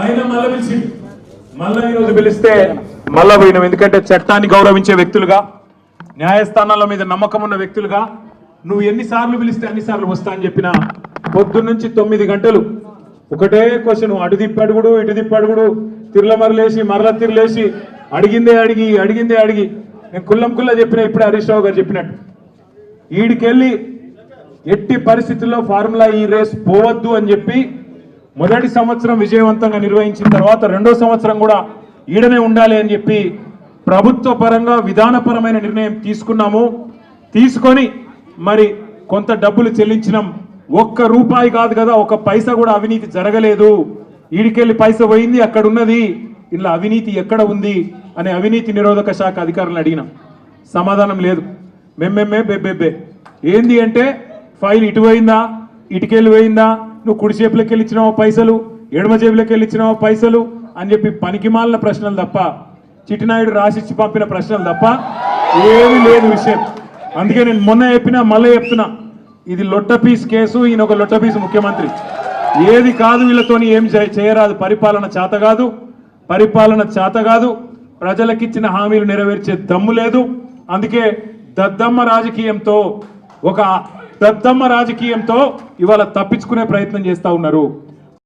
అయినా మళ్ళీ పిలిచి మళ్ళీ ఈరోజు పిలిస్తే మళ్ళా పోయినాం. ఎందుకంటే చట్టాన్ని గౌరవించే వ్యక్తులుగా, న్యాయస్థానాల మీద నమ్మకం ఉన్న వ్యక్తులుగా నువ్వు ఎన్నిసార్లు పిలిస్తే అన్నిసార్లు వస్తా అని చెప్పిన పొద్దున్నుంచి 9 గంటలు ఒకటే క్వశ్చన్, అటు తిప్పి అడుగుడు ఇటు తిప్పి అడుగుడు, తిరుల మరలేసి మరల తిరలేసి అడిగిందే అడిగి నేను కుల్లా చెప్పిన ఇప్పుడే హరీష్ రావు గారు చెప్పినట్టు ఈడికెళ్ళి ఎట్టి పరిస్థితుల్లో ఫార్ములా ఈ రేస్ పోవద్దు అని చెప్పి మొదటి సంవత్సరం విజయవంతంగా నిర్వహించిన తర్వాత రెండో సంవత్సరం కూడా ఈడనే ఉండాలి అని చెప్పి ప్రభుత్వ పరంగా విధానపరమైన నిర్ణయం తీసుకున్నాము. తీసుకొని మరి కొంత డబ్బులు చెల్లించినాం. ₹1 కాదు కదా, 1 పైసా కూడా అవినీతి జరగలేదు. ఈడికెళ్ళి పైస పోయింది అక్కడ ఉన్నది, ఇలా అవినీతి ఎక్కడ ఉంది అనే అవినీతి నిరోధక శాఖ అధికారులను అడిగినాం. సమాధానం లేదు. బెబ్బే ఏంది అంటే ఫైల్ ఇటు పోయిందా, ఇటుకెళ్ళి పోయిందా, నువ్వు కుడి చేపులకి వెళ్ళి ఇచ్చినావా పైసలు, ఎడమ చేపులకి వెళ్ళి ఇచ్చినావా పైసలు అని చెప్పి పనికిమాలిన ప్రశ్నలు తప్ప, చిట్టినాయుడు రాసిచ్చి పంపిన ప్రశ్నలు తప్ప ఏమీ లేదు విషయం. అందుకే నేను మొన్న చెప్పినా మళ్ళీ చెప్తున్నా, ఇది లొట్టపీస్ కేసు, ఈయన ఒక లొట్టపీస్ ముఖ్యమంత్రి. ఏది కాదు వీళ్ళతోని ఏం చేయరాదు. పరిపాలన చేత కాదు, ప్రజలకిచ్చిన హామీలు నెరవేర్చే దమ్ము లేదు. అందుకే దద్దమ్మ రాజకీయంతో ఇవాళ తప్పించుకునే ప్రయత్నం చేస్తా ఉన్నారు.